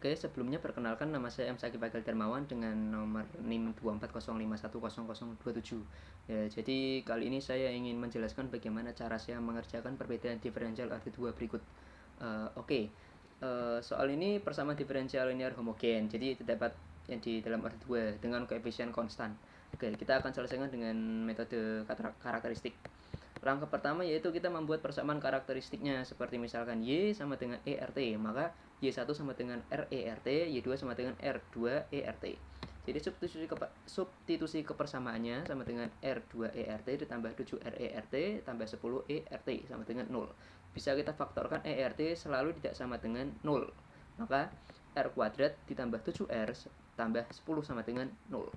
Oke, sebelumnya perkenalkan, nama saya M. Sakib Agil Darmawan dengan nomor NIM 2405510027. Ya, jadi kali ini saya ingin menjelaskan bagaimana cara saya mengerjakan perbedaan diferensial arti 2 berikut. Soal ini persamaan diferensial linear homogen, jadi terdapat yang di dalam arti 2 dengan koefisien konstan. Oke, kita akan selesaikan dengan metode karakteristik. Langkah pertama yaitu kita membuat persamaan karakteristiknya, seperti misalkan Y sama dengan ERT, maka Y1 sama dengan RERT, Y2 sama dengan R2ERT. Jadi substitusi kepersamaannya sama dengan R2ERT ditambah 7RERT tambah 10ERT sama dengan 0. Bisa kita faktorkan ERT selalu tidak sama dengan 0. Maka R kuadrat ditambah 7R tambah 10 sama dengan 0.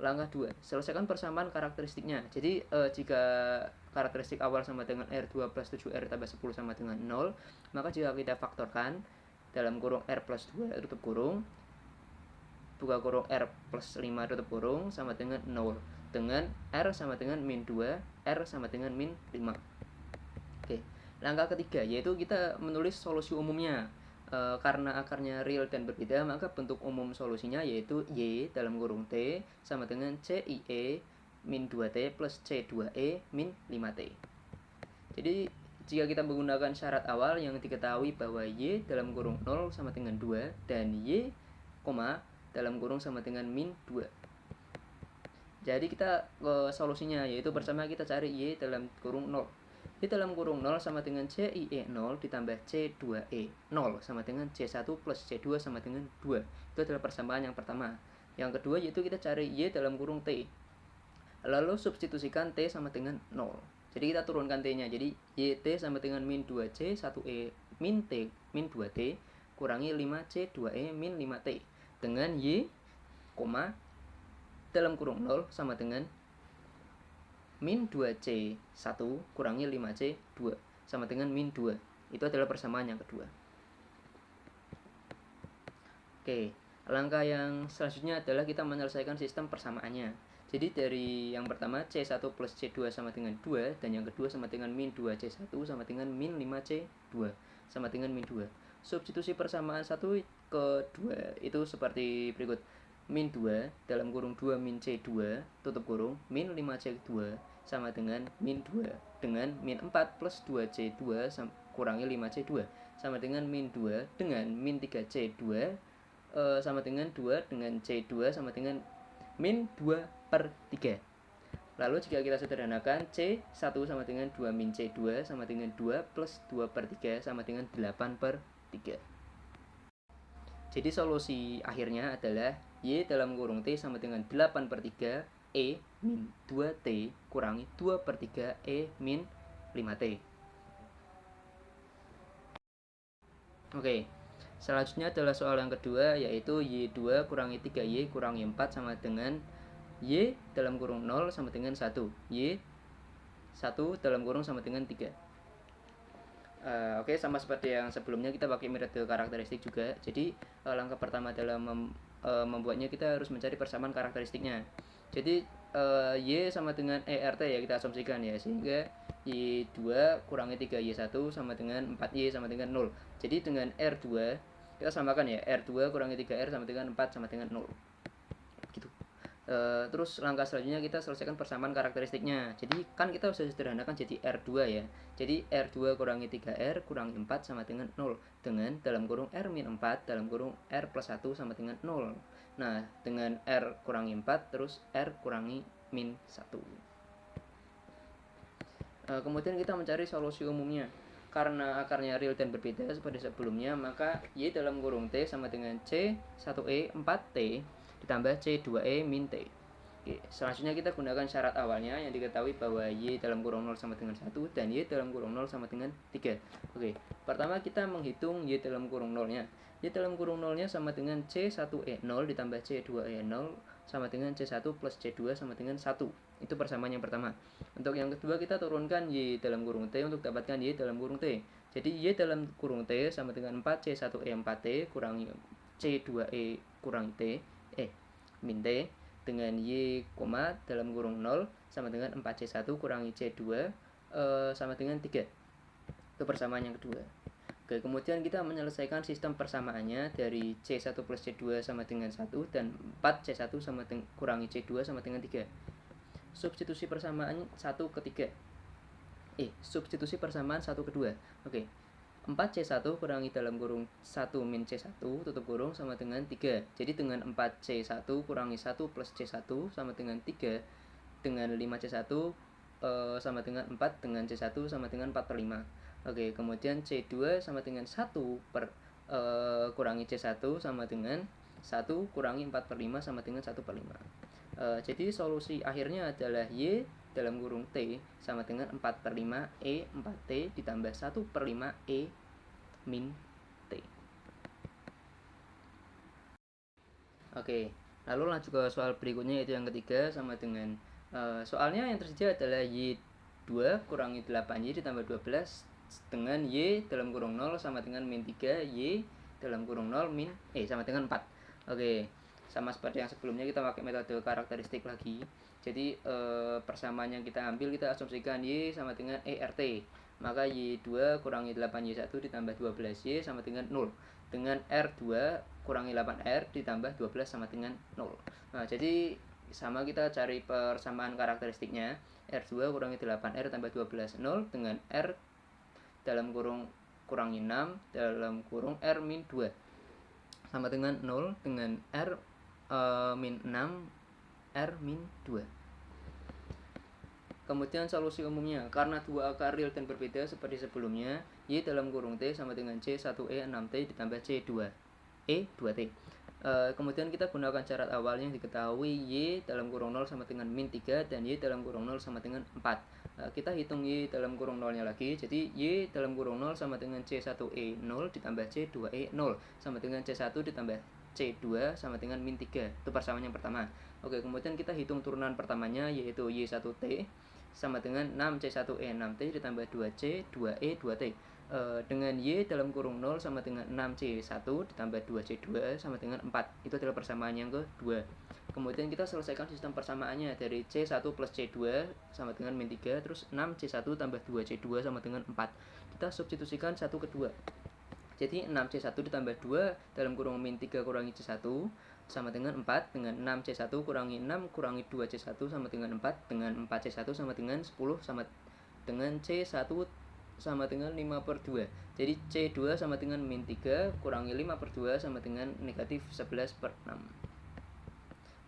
Langkah 2, selesaikan persamaan karakteristiknya. Jadi jika karakteristik awal sama dengan R2 plus 7R tambah 10 sama dengan 0, maka jika kita faktorkan dalam kurung R plus 2 tutup kurung, buka kurung R plus 5 tutup kurung sama dengan 0, dengan R sama dengan min 2, R sama dengan min 5. Oke, langkah ketiga yaitu kita menulis solusi umumnya. Karena akarnya real dan berbeda, maka bentuk umum solusinya yaitu Y dalam kurung T sama dengan CIE min 2T plus C2E min 5T. Jadi jika kita menggunakan syarat awal yang diketahui bahwa Y dalam kurung 0 sama dengan 2 dan Y, dalam kurung sama dengan min 2. Jadi kita solusinya yaitu pertama kita cari Y dalam kurung 0. Y dalam kurung 0 sama dengan CIE 0 ditambah C2E 0 sama dengan C1 plus C2 sama dengan 2. Itu adalah persamaan yang pertama. Yang kedua yaitu kita cari Y dalam kurung T. Lalu substitusikan T sama dengan 0. Jadi kita turunkan T-nya. Jadi YT sama dengan min 2C 1E min T min 2T kurangi 5C 2E min 5T. Dengan Y, dalam kurung 0 sama dengan min 2C 1 kurangi 5C 2 sama dengan min 2. Itu adalah persamaan yang kedua. Oke, langkah yang selanjutnya adalah kita menyelesaikan sistem persamaannya. Jadi dari yang pertama C1 plus C2 sama dengan 2, dan yang kedua sama dengan min 2C1 sama dengan min 5C2 sama dengan min 2. Substitusi persamaan 1 ke 2 itu seperti berikut. Min 2 dalam kurung 2 min C2 tutup kurung min 5C2 sama dengan min 2, dengan min 4 plus 2C2 kurangi 5C2 sama dengan min 2, dengan min 3C2 sama dengan 2, dengan C2 sama dengan min 2 per 3. Lalu jika kita sederhanakan, C1 sama dengan 2 min C2 sama dengan 2 plus 2 per 3 sama dengan 8 per 3. Jadi solusi akhirnya adalah Y dalam kurung T sama dengan 8 per 3 E min 2T kurangi 2 per 3 E min 5T. Oke, selanjutnya adalah soal yang kedua, yaitu Y2 kurangi 3Y kurangi 4 sama dengan Y dalam kurung 0 sama dengan 1. Y1 dalam kurung sama dengan 3. Oke, sama seperti yang sebelumnya kita pakai metode karakteristik juga. Jadi langkah pertama dalam membuatnya kita harus mencari persamaan karakteristiknya. Jadi Y sama dengan ERT ya kita asumsikan ya, sehingga Y2 kurangi 3Y1 sama dengan 4Y sama dengan 0. Jadi dengan R2 kita samakan ya, R2 kurangi 3R sama dengan 4 sama dengan 0. Gitu. Terus langkah selanjutnya kita selesaikan persamaan karakteristiknya. Jadi kan kita sudah sederhanakan jadi R2 ya. Jadi R2 kurangi 3R kurangi 4 sama dengan 0, dengan dalam kurung R min 4 dalam kurung R plus 1 sama dengan 0. Nah, dengan R kurangi 4 terus R kurangi min 1. Kemudian kita mencari solusi umumnya. Karena akarnya real dan berbeda seperti sebelumnya, maka Y dalam kurung T sama dengan C1E 4T ditambah C2E min T. Oke, selanjutnya kita gunakan syarat awalnya yang diketahui bahwa Y dalam kurung 0 sama dengan 1 dan Y dalam kurung 0 sama dengan 3. Oke, pertama kita menghitung Y dalam kurung 0-nya. Y dalam kurung 0-nya sama dengan C1E0 ditambah C2E0 sama dengan C1 plus C2 sama dengan 1. Itu persamaan yang pertama. Untuk yang kedua kita turunkan Y dalam kurung T untuk dapatkan Y dalam kurung T. Jadi Y dalam kurung T sama dengan 4 C1E 4T kurangi C2E kurangi T min T, dengan Y, dalam kurung 0 sama dengan 4C1 kurangi C2 sama dengan 3. Itu persamaan yang kedua. Oke, kemudian kita menyelesaikan sistem persamaannya dari C1 plus C2 sama dengan 1 dan 4C1 kurangi C2 sama dengan 3. Substitusi persamaan 1 ke 3. Substitusi persamaan 1 ke 2. Oke. 4C1 kurangi dalam kurung 1 min C1 tutup kurung sama dengan 3. Jadi dengan 4C1 kurangi 1 plus C1 sama dengan 3. Dengan 5C1 sama dengan 4 dengan C1 sama dengan 4 per 5. Oke, kemudian C2 sama dengan 1 per kurangi C1 sama dengan 1 kurangi 4 per 5 sama dengan 1 per 5. Jadi solusi akhirnya adalah Y dalam kurung T sama dengan 4 per 5 E 4T ditambah 1 per 5 E min T. Oke, lalu lanjut ke soal berikutnya, yaitu yang ketiga sama dengan soalnya yang tersedia adalah Y2 kurangi 8Y ditambah 12 dengan Y dalam kurung 0 sama dengan min 3 Y dalam kurung 0 min sama dengan 4. Oke, sama seperti yang sebelumnya kita pakai metode karakteristik lagi. Jadi persamaan yang kita ambil, kita asumsikan Y sama dengan ERT. Maka Y2 kurangi 8Y1 ditambah 12Y sama dengan 0. Dengan R2 kurangi 8R ditambah 12 sama dengan 0. Nah, jadi sama kita cari persamaan karakteristiknya. R2 kurangi 8R tambah 12, 0 dengan R dalam kurung kurangi 6 dalam kurung R min 2 sama dengan 0 dengan R min 6 R min 2. Kemudian solusi umumnya, karena dua akar real dan berbeda seperti sebelumnya, Y dalam kurung T sama dengan C1E 6T ditambah C2E 2T. Kemudian kita gunakan syarat awal yang diketahui Y dalam kurung 0 sama dengan min 3 dan Y dalam kurung 0 sama dengan 4. Kita hitung Y dalam kurung 0 nya lagi. Jadi Y dalam kurung 0 sama dengan C1E 0 ditambah C2E 0 sama dengan C1 ditambah C2 sama dengan min 3. Itu persamaan yang pertama. Oke, kemudian kita hitung turunan pertamanya, yaitu Y1T sama dengan 6C1E 6T ditambah 2C 2E 2T. Dengan Y dalam kurung 0 sama dengan 6C1 ditambah 2C2 sama dengan 4. Itu adalah persamaan yang kedua. Kemudian kita selesaikan sistem persamaannya dari C1 plus C2 sama dengan min 3, terus 6C1 tambah 2C2 sama dengan 4. Kita substitusikan satu ke 2. Jadi 6C1 ditambah 2 dalam kurung min 3 kurangi C1 sama dengan 4, dengan 6C1 kurangi 6 kurangi 2C1 sama dengan 4, dengan 4C1 sama dengan 10 sama dengan C1 sama dengan 5 per 2. Jadi C2 sama dengan min 3 kurangi 5 per 2 sama dengan negatif 11 per 6.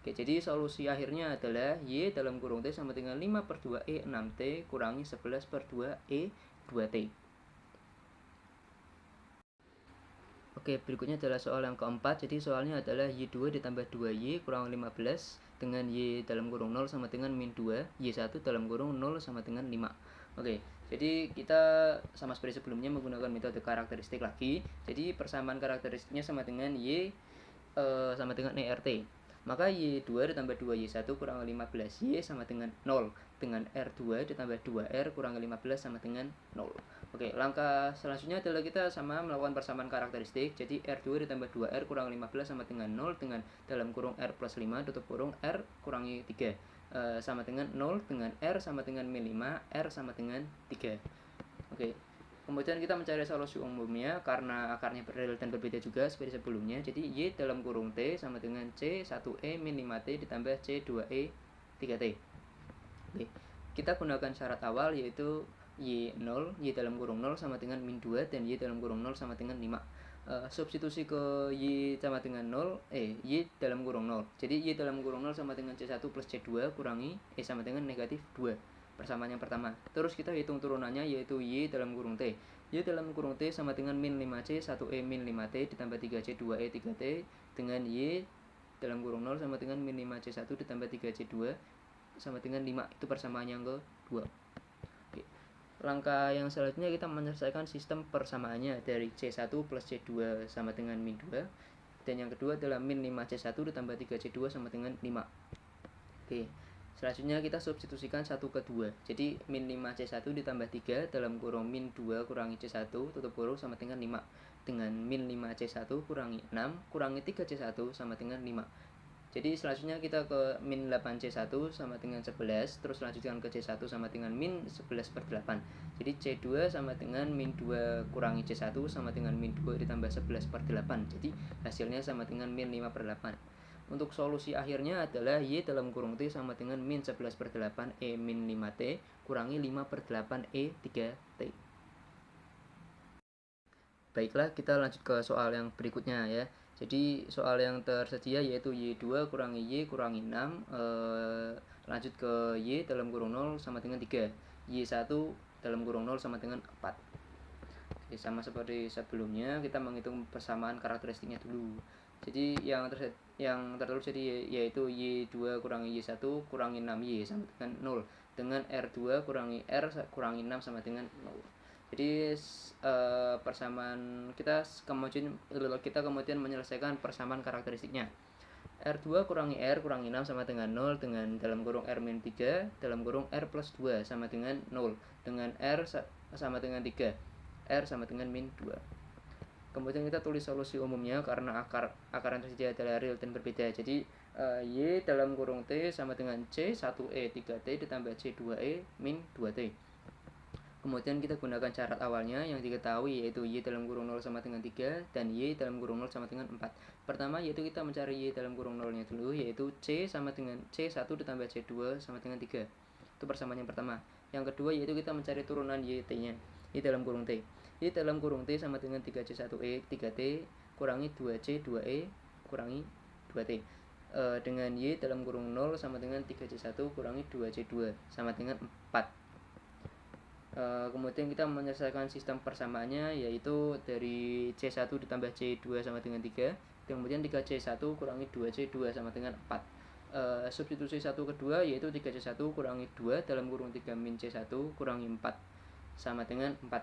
Oke, jadi solusi akhirnya adalah Y dalam kurung T sama dengan 5 per 2 E 6T kurangi 11 per 2 E 2T. Oke, berikutnya adalah soal yang keempat. Jadi soalnya adalah Y2 ditambah 2Y kurang 15 dengan Y dalam kurung 0 sama dengan min 2, Y1 dalam kurung 0 sama dengan 5. Oke, jadi kita sama seperti sebelumnya menggunakan metode karakteristik lagi. Jadi persamaan karakteristiknya sama dengan Y sama dengan ERT. Maka Y2 ditambah 2Y1 kurang 15Y sama dengan 0. Dengan R2 ditambah 2R kurang 15 sama dengan 0. Oke, langkah selanjutnya adalah kita sama melakukan persamaan karakteristik. Jadi R2 ditambah 2R kurang 15 sama dengan 0 dengan dalam kurung R plus 5 tutup kurung R kurangi 3 sama dengan 0 dengan R sama dengan min 5, R sama dengan 3. Oke, kemudian kita mencari solusi umumnya karena akarnya real dan berbeda juga seperti sebelumnya. Jadi Y dalam kurung T sama dengan C1E min 5T ditambah C2E 3T. Oke, kita gunakan syarat awal yaitu Y0, Y dalam kurung 0 sama dengan min 2 dan Y dalam kurung 0 sama dengan 5. Substitusi ke Y sama dengan 0, Y dalam kurung 0. Jadi Y dalam kurung 0 sama dengan C1 plus C2 kurangi sama dengan negatif 2. Persamaan yang pertama. Terus kita hitung turunannya yaitu Y dalam kurung T. Y dalam kurung T sama dengan min 5C 1E min 5T ditambah 3C 2E 3T dengan Y dalam kurung 0 sama dengan min 5C1 ditambah 3C2 sama dengan 5. Itu persamaan yang kedua. Oke. Langkah yang selanjutnya kita menyelesaikan sistem persamaannya dari C1 plus C2 sama dengan min 2. Dan yang kedua adalah min 5C1 ditambah 3C2 sama dengan 5. Oke. Selanjutnya kita substitusikan 1 ke 2. Jadi min 5C1 ditambah 3 dalam kurung min 2 kurangi C1 tutup kurung sama dengan 5. Dengan min 5C1 kurangi 6 kurangi 3C1 sama dengan 5. Jadi selanjutnya kita ke min 8C1 sama dengan 11, terus lanjutkan ke C1 sama dengan min 11/8. Jadi C2 sama dengan min 2 kurangi C1 sama dengan min 2 ditambah 11/8. Jadi hasilnya sama dengan min 5/8. Untuk solusi akhirnya adalah Y dalam kurung T sama dengan min 11/8 E min 5T kurangi 5/8 E 3T. Baiklah, kita lanjut ke soal yang berikutnya ya. Jadi soal yang tersedia yaitu Y2 kurangi Y kurangi 6, lanjut ke Y dalam kurung 0 sama dengan 3, Y1 dalam kurung 0 sama dengan 4. Oke, sama seperti sebelumnya kita menghitung persamaan karakteristiknya dulu. Jadi yang tertulis jadi yaitu Y2 kurangi Y1 kurangi 6Y sama dengan 0, dengan R2 kurangi R kurangi 6 sama dengan 0. Jadi persamaan kita kemudian menyelesaikan persamaan karakteristiknya. R2 kurangi R kurangi 6 sama dengan 0, dengan dalam kurung R min 3 dalam kurung R plus 2 sama dengan 0, dengan R sama dengan 3, R sama dengan min 2. Kemudian kita tulis solusi umumnya karena akar yang tersedia adalah real dan berbeda. Jadi Y dalam kurung T sama dengan C 1E 3T ditambah C 2E min 2T. Kemudian kita gunakan syarat awalnya yang diketahui yaitu Y dalam kurung 0 sama dengan 3 dan Y dalam kurung 0 sama dengan 4. Pertama yaitu kita mencari Y dalam kurung 0 nya dulu, yaitu C sama dengan C1 ditambah C2 sama dengan 3. Itu persamaan yang pertama. Yang kedua yaitu kita mencari turunan YT nya, Y dalam kurung T. Y dalam kurung T sama dengan 3C1E 3T kurangi 2C 2E kurangi 2T. Dengan Y dalam kurung 0 sama dengan 3C1 kurangi 2C2 sama dengan 4. Kemudian kita menyelesaikan sistem persamaannya yaitu dari C1 ditambah C2 sama dengan 3, kemudian 3C1 kurangi 2C2 sama dengan 4. Substitusi satu kedua yaitu 3C1 kurangi 2 dalam kurung 3 min C1 kurangi 4 sama dengan 4.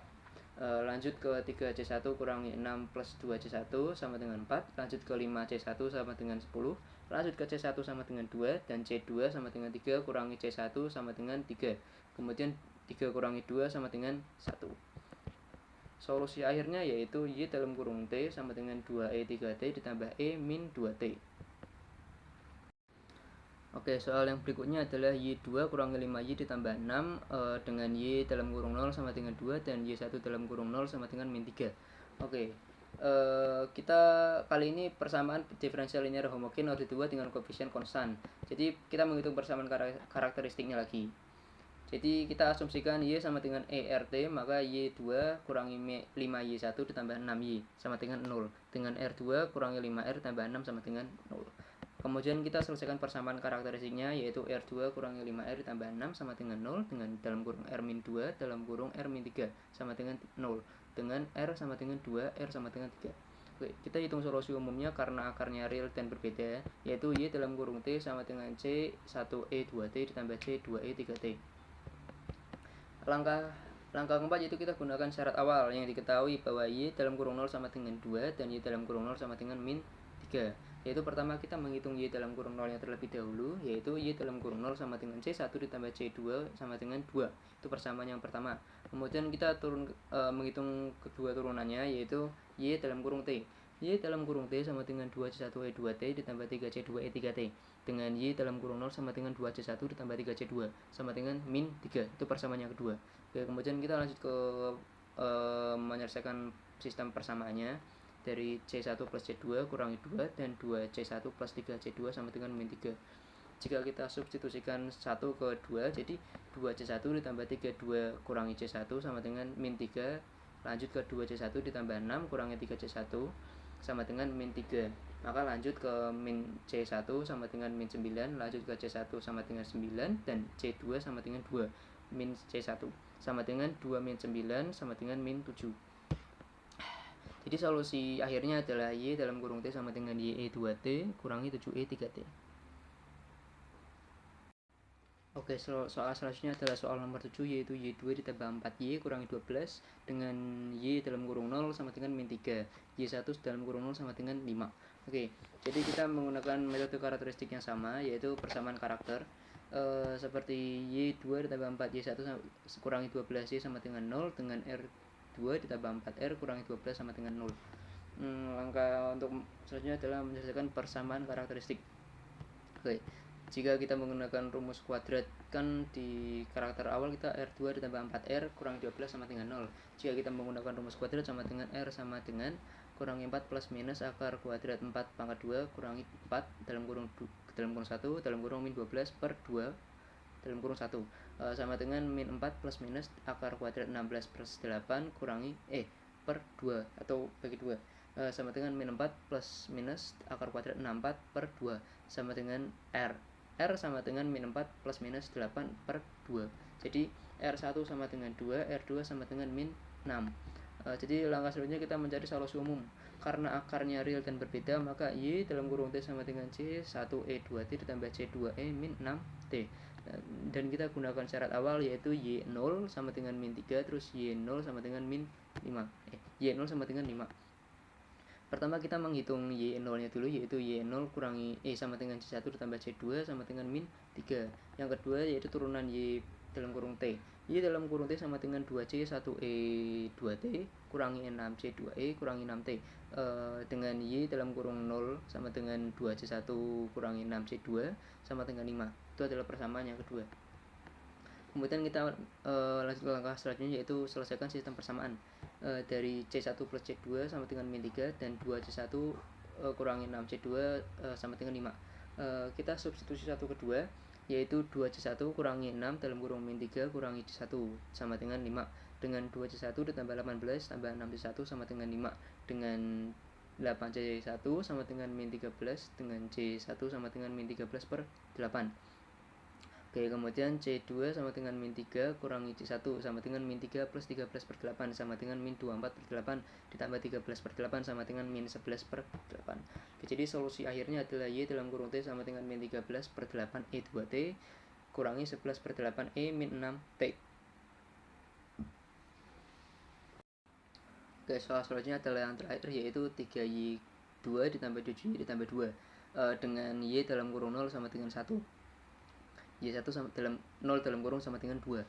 Lanjut ke 3C1 kurangi 6 plus 2C1 sama dengan 4, lanjut ke 5C1 sama dengan 10, lanjut ke C1 sama dengan 2, dan C2 sama dengan 3 kurangi C1 sama dengan 3, kemudian 3 kurangi 2 sama dengan 1. Solusi akhirnya yaitu Y dalam kurung T sama dengan 2E 3T ditambah E min 2T. Oke, soal yang berikutnya adalah Y2 kurangi 5Y ditambah 6 dengan Y dalam kurung 0 sama dengan 2 dan Y1 dalam kurung 0 sama dengan min 3. Oke, kita kali ini persamaan diferensial linear homogen order 2 dengan koefisien konstan. Jadi kita menghitung persamaan karakteristiknya lagi. Jadi kita asumsikan Y sama dengan ERT, maka Y2 kurangi 5Y1 ditambah 6Y sama dengan 0, dengan R2 kurangi 5R tambah 6 sama dengan 0. Kemudian kita selesaikan persamaan karakteristiknya yaitu R2 kurangi 5R ditambah 6 sama dengan 0, dengan dalam kurung R min 2 dalam kurung R min 3 sama dengan 0, dengan R sama dengan 2, R sama dengan 3. Oke, kita hitung solusi umumnya karena akarnya real dan berbeda, yaitu Y dalam kurung T sama dengan C 1E 2T ditambah C 2E 3T. Langkah keempat yaitu kita gunakan syarat awal yang diketahui bahwa Y dalam kurung 0 sama dengan 2 dan Y dalam kurung 0 sama dengan min 3. Yaitu pertama kita menghitung Y dalam kurung 0 nya terlebih dahulu, yaitu Y dalam kurung 0 sama dengan C1 ditambah C2 sama dengan 2. Itu persamaan yang pertama. Kemudian kita menghitung kedua turunannya yaitu Y dalam kurung T. Y dalam kurung T sama dengan 2C1E 2T ditambah 3C2E 3T, dengan Y dalam kurung 0 sama dengan 2C1 ditambah 3C2 sama dengan min 3. Itu persamaan yang kedua. Oke, kemudian kita lanjut ke menyelesaikan sistem persamaannya dari C1 plus C2 kurangi 2 dan 2C1 plus 3C2 sama dengan min 3. Jika kita substitusikan 1 ke 2, jadi 2C1 ditambah 3 2 kurangi C1 sama dengan min 3, lanjut ke 2C1 ditambah 6 kurangi 3C1 sama dengan min 3. Maka lanjut ke min C1 sama dengan min 9, lanjut ke C1 sama dengan 9, dan C2 sama dengan 2. Min C1 sama dengan 2 min 9 sama dengan min 7. Jadi solusi akhirnya adalah Y dalam kurung T sama dengan YE 2T kurangi 7E 3T. Oke, soal selanjutnya adalah soal nomor 7 yaitu Y2 ditambah 4Y kurangi 12 dengan Y dalam kurung 0 sama dengan min 3, Y1 dalam kurung 0 sama dengan 5. Oke, jadi kita menggunakan metode karakteristik yang sama yaitu persamaan karakter. Seperti Y2 ditambah 4Y1 kurangi 12Y sama dengan 0, dengan R2 ditambah 4R kurangi 12 sama dengan 0. Langkah untuk selanjutnya adalah menyelesaikan persamaan karakteristik. Oke, jika kita menggunakan rumus kuadrat, kan di karakter awal kita R2 ditambah 4R kurang 12 sama dengan 0. Jika kita menggunakan rumus kuadrat sama dengan R sama dengan kurangi 4 plus minus akar kuadrat 4 pangkat 2 kurangi 4 dalam kurung 1 dalam kurung min 12 per 2 dalam kurung 1 sama dengan min 4 plus minus akar kuadrat 16 per 8 kurangi per 2 atau bagi 2 sama dengan min 4 plus minus akar kuadrat 64 per 2 sama dengan R. R sama dengan min 4 plus minus 8 per 2. Jadi R1 sama dengan 2, R2 sama dengan min 6. Jadi langkah selanjutnya kita mencari solusi umum. Karena akarnya real dan berbeda, maka Y dalam kurung T sama dengan C1E2T ditambah C2E min 6T. Dan kita gunakan syarat awal yaitu Y0 sama dengan min 3, terus Y0 sama dengan min 5. Y0 sama dengan 5. Pertama kita menghitung Y0 nya dulu, yaitu Y0 kurangi sama dengan C1 ditambah C2 sama dengan min 3. Yang kedua yaitu turunan Y dalam kurung T. Y dalam kurung T sama dengan 2C1E2T kurangi 6C2E kurangi 6T. Dengan Y dalam kurung 0 sama dengan 2C1 kurangi 6C2 sama dengan 5. Itu adalah persamaan yang kedua. Kemudian kita lanjut ke langkah selanjutnya, yaitu selesaikan sistem persamaan. Dari C1 plus C2 sama dengan min 3 dan 2C1 kurangi 6C2 sama dengan 5. Kita substitusi satu kedua, yaitu 2C1 kurangi 6 dalam kurung min 3 kurangi C1 sama dengan 5. Dengan 2C1 ditambah 18 tambah 6C1 sama dengan 5. Dengan 8C1 sama dengan min 13 dengan C1 sama dengan min 13 per 8. Oke, kemudian C2 sama dengan min 3 kurangi C1 sama dengan min 3 plus 13 per 8 sama dengan min 24 per 8 ditambah 13 per 8 sama dengan min 11 per 8. Oke, jadi solusi akhirnya adalah Y dalam kurung T sama dengan min 13 per 8 E2T kurangi 11 per 8 E min 6T. Oke, soal selanjutnya adalah yang terakhir, yaitu 3Y2 ditambah 7Y ditambah 2 dengan Y dalam kurung 0 sama dengan 1. Y1 sama dalam 0 dalam kurung sama dengan 2.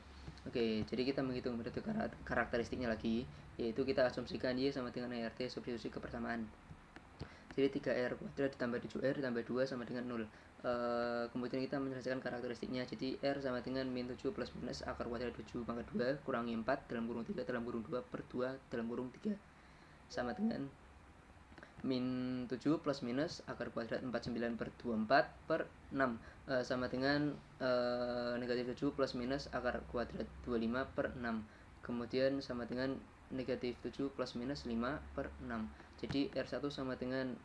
Oke, jadi kita menghitung metode karakteristiknya lagi, yaitu kita asumsikan Y sama dengan RT substitusi ke persamaan. Jadi 3R kuadrat ditambah 7R ditambah 2 sama dengan 0. Kemudian kita menyelesaikan karakteristiknya. Jadi R sama dengan min 7 plus minus akar kuadrat 7 pangkat 2 kurangi 4 dalam kurung 3 dalam kurung 2 per 2 dalam kurung 3 sama dengan min 7 plus minus akar kuadrat 49 per 24 per 6 sama dengan negatif 7 plus minus akar kuadrat 25 per 6. Kemudian sama dengan negatif 7 plus minus 5 per 6. Jadi R1 sama dengan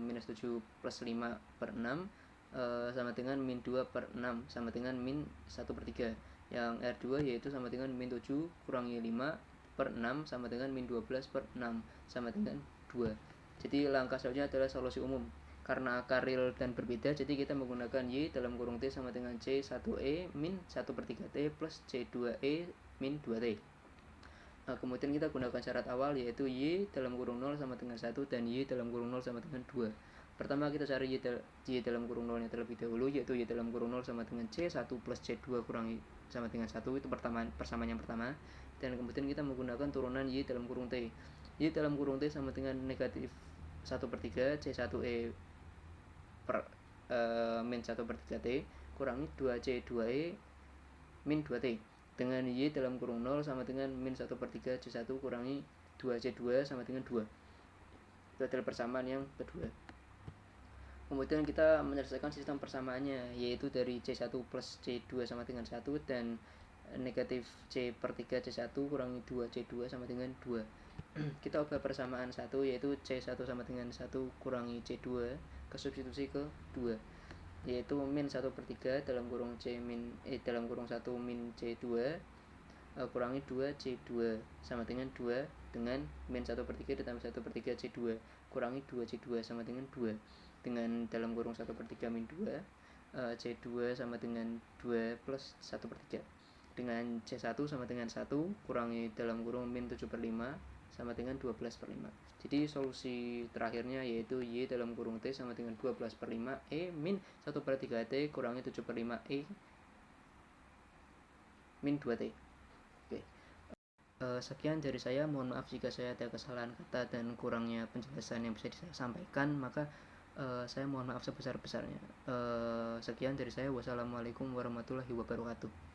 minus 7 plus 5 per 6 sama dengan min 2 per 6 sama dengan min 1 per 3. Yang R2 yaitu sama dengan min 7 kurangi 5 per 6 sama dengan min 12 per 6 sama dengan 2. Jadi langkah selanjutnya adalah solusi umum. Karena akar real dan berbeda, jadi kita menggunakan Y dalam kurung T sama dengan C1E min 1 per 3T plus C2E min 2T. Kemudian kita gunakan syarat awal, yaitu Y dalam kurung 0 sama dengan 1 dan Y dalam kurung 0 sama dengan 2. Pertama kita cari Y dalam kurung 0 nya terlebih dahulu, yaitu Y dalam kurung 0 sama dengan C1 plus C2 kurangi sama dengan 1. Itu persamaan yang pertama. Dan kemudian kita menggunakan turunan Y dalam kurung T. Y dalam kurung T sama dengan negatif 1 per 3 C1E per min 1 per 3T kurangi 2C2E min 2T dengan Y dalam kurung 0 sama dengan min 1 per 3 C1 kurangi 2C2 sama dengan 2. Itu adalah persamaan yang kedua. Kemudian kita menyelesaikan sistem persamaannya, yaitu dari C1 plus C2 sama dengan 1 dan negatif C per 3 C1 kurangi 2C2 sama dengan 2. Kita ubah persamaan 1, yaitu C1 sama dengan 1 kurangi C2 ke substitusi ke 2, yaitu min 1 per 3 dalam kurung C min dalam kurung 1 min C2 kurangi 2 C2 sama dengan 2 dengan min 1 per 3 ditambah 1 per 3 C2 kurangi 2 C2 sama dengan 2 dengan dalam kurung 1 per 3 min 2 C2 sama dengan 2 plus 1 per 3 dengan C1 sama dengan 1 kurangi dalam kurung min 7 per 5 sama dengan 12 per 5. Jadi solusi terakhirnya yaitu Y dalam kurung T sama dengan 12 per 5 E min 1 per 3 T kurangi 7 per 5 E min 2 T. Oke. Sekian dari saya, mohon maaf jika saya ada kesalahan kata dan kurangnya penjelasan yang bisa disampaikan. Maka Saya mohon maaf sebesar-besarnya. Sekian dari saya. Wassalamualaikum warahmatullahi wabarakatuh.